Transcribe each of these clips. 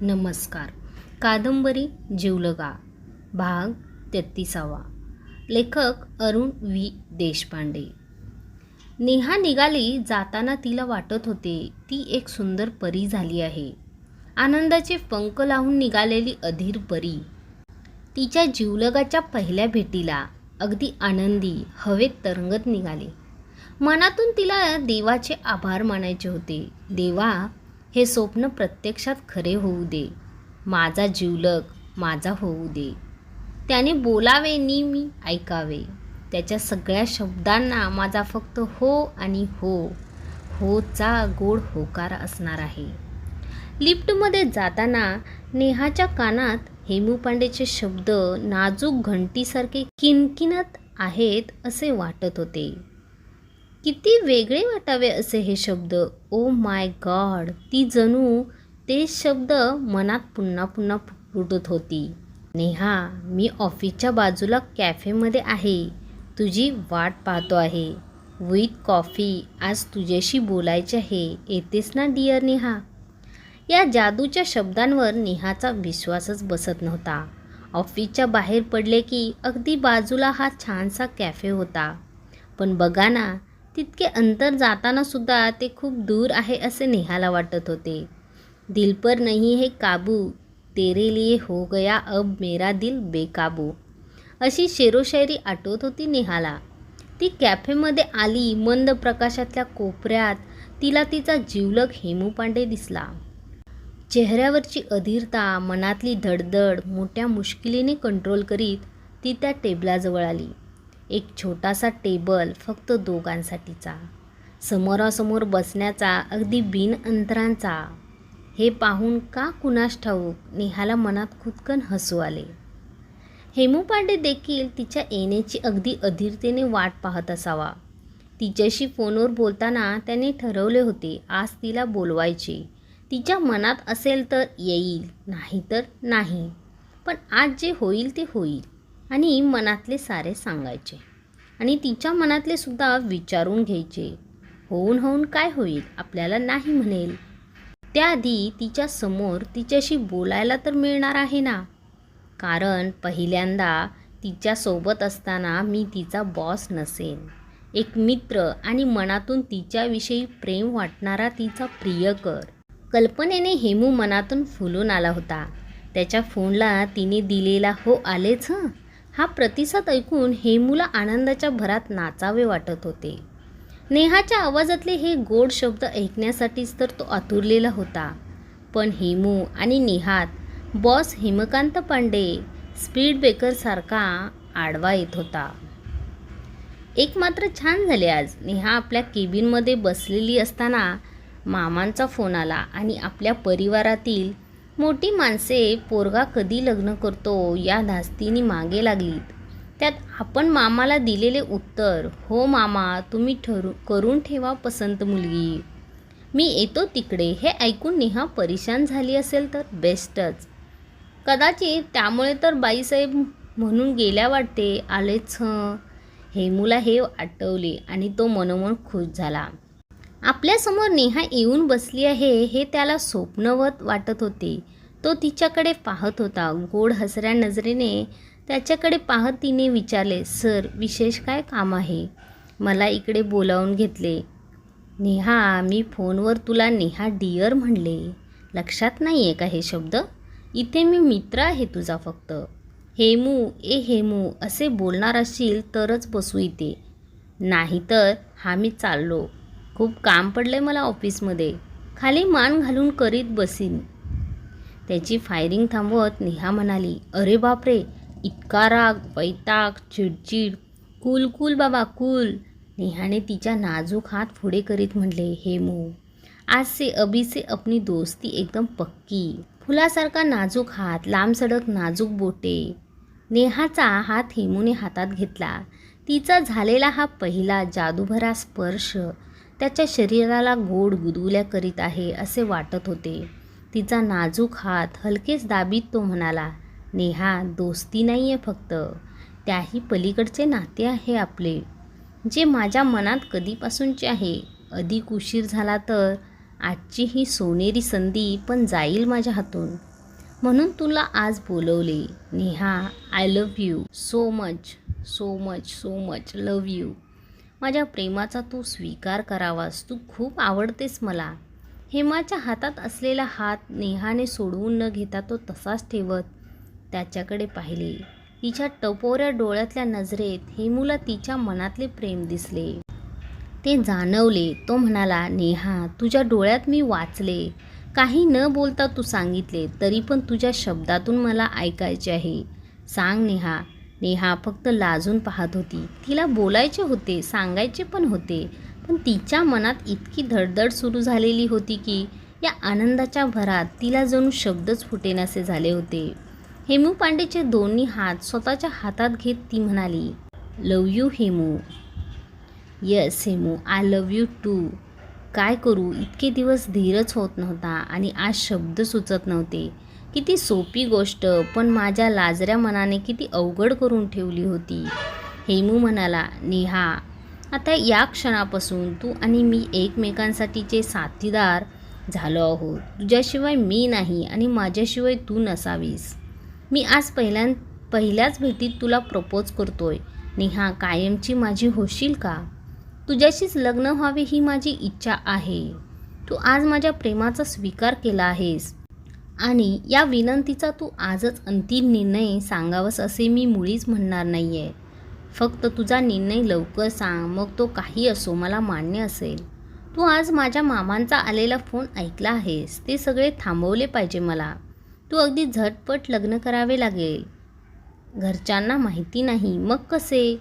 नमस्कार. कादंबरी जिवलगा भाग 33. लेखक अरुण व्ही देशपांडे. नेहा निघाली. जाताना तिला वाटत होते ती एक सुंदर परी झाली आहे. आनंदाचे पंख लावून निघालेली अधीर परी. तिच्या जिवलगाच्या पहिल्या भेटीला अगदी आनंदी हवेत तरंगत निघाली. मनातून तिला देवाचे आभार मानायचे होते. देवा, हे स्वप्न प्रत्यक्षात खरे होऊ दे. माझा जिवलग माझा होऊ दे. त्याने बोलावे नि मी ऐकावे. त्याच्या सगळ्या शब्दांना माझा फक्त हो आणि होचा गोड होकार असणार आहे. लिफ्टमध्ये जाताना नेहाच्या कानात हेमू पांडेचे शब्द नाजूक घंटीसारखे किणकिणत आहेत असे वाटत होते. किती वेगळे वाटावे असे हे शब्द. ओ माय गॉड, ती जणू ते शब्द मनात पुन्हा पुन्हा फुटत होती. नेहा, मी ऑफिसच्या बाजूला कॅफेमध्ये आहे. तुझी वाट पाहतो आहे. With coffee. आज तुझ्याशी बोलायचे आहे. येतेस ना डिअर नेहा? या जादूच्या शब्दांवर नेहाचा विश्वासच बसत नव्हता. ऑफिसच्या बाहेर पडले की अगदी बाजूला हा छानसा कॅफे होता. पण बघा ना, तितके अंतर जाताना सुद्धा ते खूप दूर आहे असे नेहाला वाटत होते. दिल पर नहीं है काबू, तेरे लिए हो गया अब मेरा दिल बेकाबू, अशी शेरोशायरी आठवत होती नेहाला. ती कॅफेमध्ये आली. मंद प्रकाशातल्या कोपऱ्यात तिला तिचा जिवलग हेमू पांडे दिसला. चेहऱ्यावरची अधीरता, मनातली धडधड मोठ्या मुश्किलीने कंट्रोल करीत ती त्या टेबलाजवळ आली. एक छोटासा टेबल, फक्त दोघांसाठीचा, समोरासमोर बसण्याचा, अगदी बिन अंतरांचा. हे पाहून का कुणास ठाऊक नेहाला मनात खुदकन हसू आले. हेमू पांडे देखील तिच्या येण्याची अगदी अधीरतेने वाट पाहत असावा. तिच्याशी फोनवर बोलताना त्याने ठरवले होते आज तिला बोलवायचे. तिच्या मनात असेल तर येईल, नाही तर नाही. पण आज जे होईल ते होईल आणि मनातले सारे सांगायचे आणि तिच्या मनातले सुद्धा विचारून घ्यायचे. होऊन काय होईल, आपल्याला नाही म्हणेल. त्याआधी तिच्या समोर तिच्याशी बोलायला तर मिळणार आहे ना. कारण पहिल्यांदा तिच्यासोबत असताना मी तिचा बॉस नसेन, एक मित्र आणि मनातून तिच्याविषयी प्रेम वाटणारा तिचा प्रियकर. कल्पनेने हेमू मनातून फुलून आला होता. त्याच्या फोनला तिने दिलेला हो आलेच हं हा प्रतिसाद ऐकून हेमूला आनंदाच्या भरात नाचावे वाटत होते. नेहाच्या आवाजातले हे गोड शब्द ऐकण्यासाठीच तर तो आतुरलेला होता. पण हेमू आणि नेहात बॉस हेमकांत पांडे स्पीड ब्रेकरसारखा आडवा येत होता. एक मात्र छान झाले. आज नेहा आपल्या केबिनमध्ये बसलेली असताना मामांचा फोन आला आणि आपल्या परिवारातील मोठी माणसे पोरगा कधी लग्न करतो या धास्तीने मागे लागलीत. त्यात आपण मामाला दिलेले उत्तर, हो मामा, तुम्ही करून ठेवा पसंत मुलगी, मी येतो तिकडे, हे ऐकून नेहा परेशान झाली असेल तर बेस्टच. कदाचित त्यामुळे तर बाईसाहेब म्हणून गेल्या वाटते. आलेच हं. हेमूला हे आठवले आणि तो मनोमन खुश झाला. आपल्यासमोर नेहा येऊन बसली आहे हे त्याला स्वप्नवत वाटत होते. तो तिच्याकडे पाहत होता. गोड हसऱ्या नजरेने त्याच्याकडे पाहत तिने विचारले, सर, विशेष काय काम आहे? मला इकडे बोलावून घेतले. नेहा, मी फोनवर तुला नेहा डिअर म्हणले, लक्षात नाही आहे का हे शब्द? इथे मी मित्र आहे तुझा फक्त. हेमू, ए हेमू असे बोलणार असशील तरच बसू इथे, नाहीतर हा मी चाललो. खूप काम पडले मला ऑफिसमध्ये. खाली मान घालून करीत बसीन. त्याची फायरिंग थांबवत नेहा म्हणाली, अरे बापरे, इतका राग, वैताग, चिडचिड. कूल बाबा कूल. नेहाने तिच्या नाजूक हात पुढे करीत म्हणले, हेमू, आज से अभी से अपनी दोस्ती एकदम पक्की. फुलासारखा नाजूक हात, लांबसडक नाजूक बोटे. नेहाचा हात हेमूने हातात घेतला. तिचा झालेला हा पहिला जादूभरा स्पर्श त्याच्या शरीराला गोड गुदगुल्या करीत आहे असे वाटत होते. तिचा नाजूक हात हलकेच दाबीत तो म्हणाला, नेहा, दोस्ती नाही आहे फक्त, त्याही पलीकडचे नाते आहे आपले, जे माझ्या मनात कधीपासूनचे आहे. अधिक उशीर झाला तर आजची ही सोनेरी संधी पण जाईल माझ्या हातून. म्हणून तुला आज बोलवले. Neha, I love you so much, so much, so much love you. माझ्या प्रेमाचा तू स्वीकार करावास. तू खूप आवडतेस मला. हेमाच्या हातात असलेला हात नेहाने सोडवून न घेता तो तसाच ठेवत त्याच्याकडे पाहिले. तिच्या टपोऱ्या डोळ्यातल्या नजरेत हेमूला तिच्या मनातले प्रेम दिसले. ते जाणवले. तो म्हणाला, नेहा, तुझ्या डोळ्यात मी वाचले. काही न बोलता तू सांगितले, तरी पण तुझ्या शब्दातून मला ऐकायचे आहे. सांग नेहा. नेहा फक्त लाजून पाहत होती. तिला बोलायचे होते, सांगायचे पण होते, पण तिच्या मनात इतकी धडधड सुरू झालेली होती की या आनंदाच्या भरात तिला जणू शब्दच फुटेनासे झाले होते. हेमू पांडेचे दोन्ही हात स्वतःच्या हातात घेत ती म्हणाली, love you Hemu. Yes Hemu, I love you too. काय करू, इतके दिवस धीरच होत नव्हता आणि आज शब्द सुचत नव्हते. किती सोपी गोष्ट, पण माझ्या लाजऱ्या मनाने किती अवघड करून ठेवली होती. हेमू म्हणाला, नेहा, आता या क्षणापासून तू आणि मी एकमेकांसाठीचे साथीदार झालो आहोत. तुझ्याशिवाय मी नाही आणि माझ्याशिवाय तू नसावीस. मी आज पहिल्याच भेटीत तुला प्रपोज करतोय. नेहा, कायमची माझी होशील का? तुझ्याशीच लग्न व्हावे ही माझी इच्छा आहे. तू आज माझ्या प्रेमाचा स्वीकार केला आहेस आणि या विनंतीचा तू आजच अंतिम निर्णय सांगावास असे मी मुळीच म्हणणार नाही आहे. फक्त तुझा निर्णय लवकर सांग, मग तो काही असो मला मान्य असेल. तू आज माझ्या मामांचा आलेला फोन ऐकला आहेस. ते सगळे थांबवले पाहिजे मला. तू अगदी झटपट लग्न करावे लागेल. घरच्यांना माहिती नाही, मग कसे?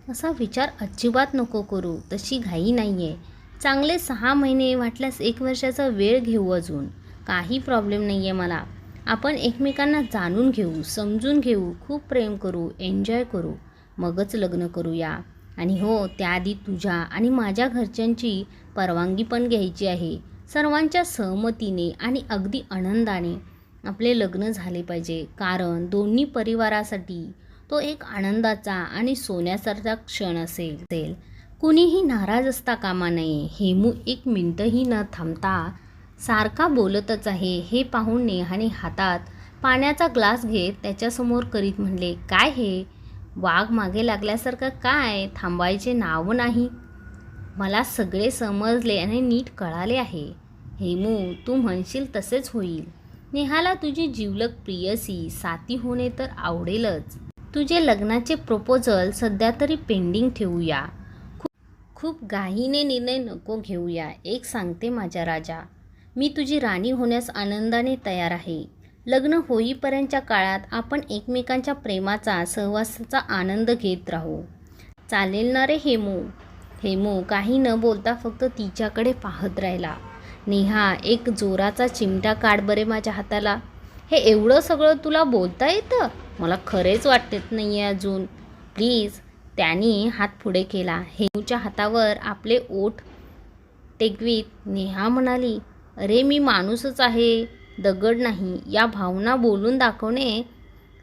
असा विचार अजिबात नको करू. तशी घाई नाही आहे. चांगले 6 महिने, वाटल्यास 1 वर्षाचा वेळ घेऊ. अजून काही प्रॉब्लेम नाही आहे मला. आपण एकमेकांना जाणून घेऊ, समजून घेऊ, खूप प्रेम करू, एन्जॉय करू, मगच लग्न करूया. आणि हो, त्याआधी तुझ्या आणि माझ्या घरच्यांची परवानगी पण घ्यायची आहे. सर्वांच्या सहमतीने आणि अगदी आनंदाने आपले लग्न झाले पाहिजे, कारण दोन्ही परिवारासाठी तो एक आनंदाचा आणि सोन्यासारखा क्षण असेल. कुणीही नाराज असता कामा नये. हेमू 1 मिनिटही न थांबता सारखा बोलतच आहे हे पाहून नेहाने हातात पाण्याचा ग्लास घेत त्याच्यासमोर करीत म्हणले, काय हे वाघ मागे लागल्यासारखं काय? थांबायचे नाव नाही. मला सगळे समजले आणि नीट कळाले आहे. हेमू, तू म्हणशील तसेच होईल. नेहाला तुझी जिवलग प्रियसी साथी होणे तर आवडेलच. तुझे लग्नाचे प्रपोजल सध्या तरी पेंडिंग ठेवूया. खूप घाईने निर्णय नको घेऊया. एक सांगते माझ्या राजा, मी तुझी राणी होण्यास आनंदाने तयार आहे. लग्न होईपर्यंतच्या काळात आपण एकमेकांच्या प्रेमाचा, सहवासाचा आनंद घेत राहू. चालेल ना रे हेमू? हेमू काही न बोलता फक्त तिच्याकडे पाहत राहिला. नेहा, एक जोराचा चिमटा काढ बरे माझ्या हाताला. हे एवढं सगळं तुला बोलता येतं? मला खरेच वाटत नाही आहे अजून. प्लीज. त्याने हात पुढे केला. हेमूच्या हातावर आपले ओठ टेकवीत नेहा म्हणाली, अरे मी माणूसच आहे, दगड नाही. या भावना बोलून दाखवणे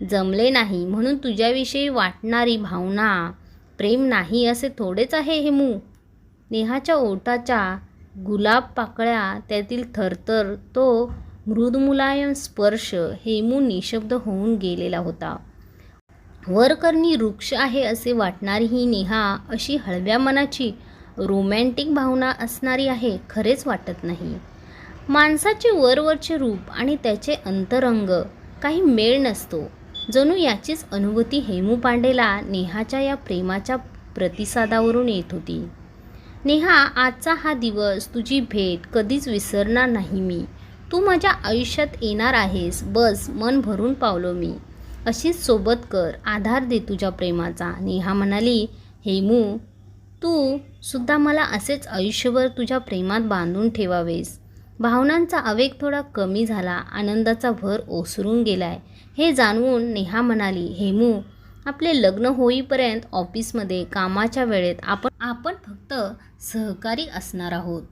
जमले नाही म्हणून तुझ्याविषयी वाटणारी भावना प्रेम नाही असे थोडेच आहे हेमू. नेहाच्या ओठाच्या गुलाब पाकळ्या, त्यातील थरथर, तो मृदुमुलायम स्पर्श. हेमू निशब्द होऊन गेलेला होता. वरकरणी वृक्ष आहे असे वाटणारी ही नेहा अशी हळव्या मनाची, रोमॅन्टिक भावना असणारी आहे खरेच वाटत नाही. माणसाचे वरवरचे रूप आणि त्याचे अंतरंग काही मेळ नसतो. जणू याचीच अनुभूती हेमू पांडेला नेहाच्या या प्रेमाच्या प्रतिसादावरून येत होती. नेहा, आजचा हा दिवस, तुझी भेट कधीच विसरणार नाही मी. तू माझ्या आयुष्यात येणार आहेस. बस मन भरून पावलो मी. अशीच सोबत कर, आधार दे तुझ्या प्रेमाचा. नेहा म्हणाली, हेमू, तू सुद्धा मला असेच आयुष्यभर तुझ्या प्रेमात बांधून ठेवावेस. भावनांचा आवेग थोडा कमी झाला. आनंदाचा भर ओसरून गेलाय हे जाणवून नेहा म्हणाली, हेमू, आपले लग्न होईपर्यंत ऑफिसमध्ये कामाच्या वेळेत आपण फक्त सहकारी असणार आहोत.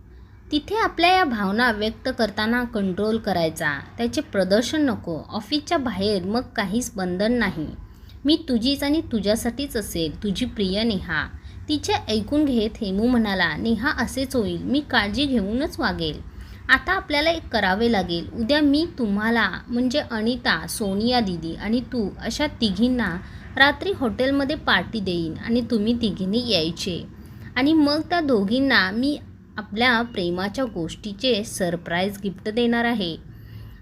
तिथे आपल्या या भावना व्यक्त करताना कंट्रोल करायचा, त्याचे प्रदर्शन नको. ऑफिसच्या बाहेर मग काहीच बंधन नाही. मी तुझीच आणि तुझ्यासाठीच असेल. तुझी प्रिय नेहा. तिचे ऐकून घेत हेमू म्हणाला, नेहा असेच होईल. मी काळजी घेऊनच वागेल. आता आपल्याला एक करावे लागेल. उद्या मी तुम्हाला म्हणजे अनिता, सोनिया दीदी आणि तू अशा तिघींना रात्री हॉटेलमध्ये पार्टी देईन आणि तुम्ही तिघींनी यायचे. आणि मग त्या दोघींना मी आपल्या प्रेमाच्या गोष्टीचे सरप्राईज गिफ्ट देणार आहे.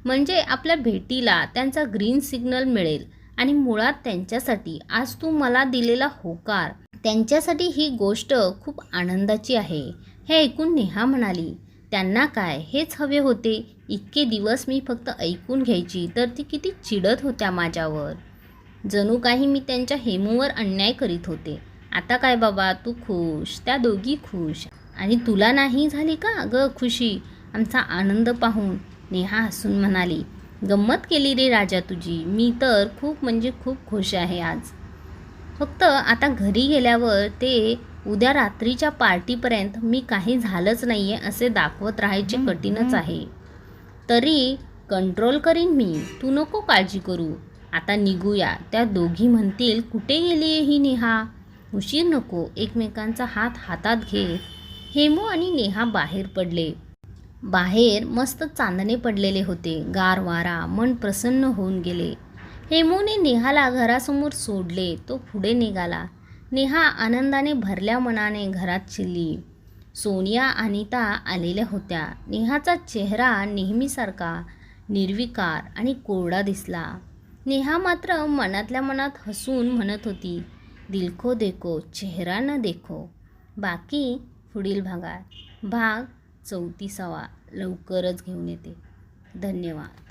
म्हणजे आपल्या भेटीला त्यांचा ग्रीन सिग्नल मिळेल. आणि मुळात त्यांच्यासाठी आज तू मला दिलेला होकार, त्यांच्यासाठी ही गोष्ट खूप आनंदाची आहे. हे ऐकून नेहा म्हणाली, त्यांना काय हेच हवे होते. इतके दिवस मी फक्त ऐकून घ्यायची तर ती किती चिडत होत्या माझ्यावर. जणू काही मी त्यांच्या हेमूवर अन्याय करीत होते. आता काय बाबा, तू खुश, त्या दोघी खुश, आणि तुला नाही झाली का ग खुशी आमचा आनंद पाहून? नेहा हसून म्हणाली, गंमत केली रे राजा तुझी. मी तर खूप म्हणजे खूप खुश आहे आज. फक्त आता घरी गेल्यावर ते उद्या रात्रीच्या पार्टीपर्यंत मी काही झालंच नाही आहे असे दाखवत राहायचे कठीणच आहे. तरी कंट्रोल करीन मी, तू नको काळजी करू. आता निघूया. त्या दोघी म्हणतील कुठे गेली आहे ही नेहा. उशीर नको. एकमेकांचा हात हातात घेत हेमू आणि नेहा बाहेर पडले. बाहेर मस्त चांदणे पडलेले होते. गार वारा, मन प्रसन्न होऊन गेले. हेमूने नेहाला घरासमोर सोडले. तो पुढे निघाला. नेहा आनंदाने भरल्या मनाने घरात शिरली. सोनिया, अनिता आलेल्या होत्या. नेहाचा चेहरा नेहमीसारखा निर्विकार आणि कोरडा दिसला. नेहा मात्र मनातल्या मनात हसून म्हणत होती, दिल को देखो चेहरा न देखो. बाकी पुढील भागात. भाग 34 लवकरच घेऊन येते. धन्यवाद.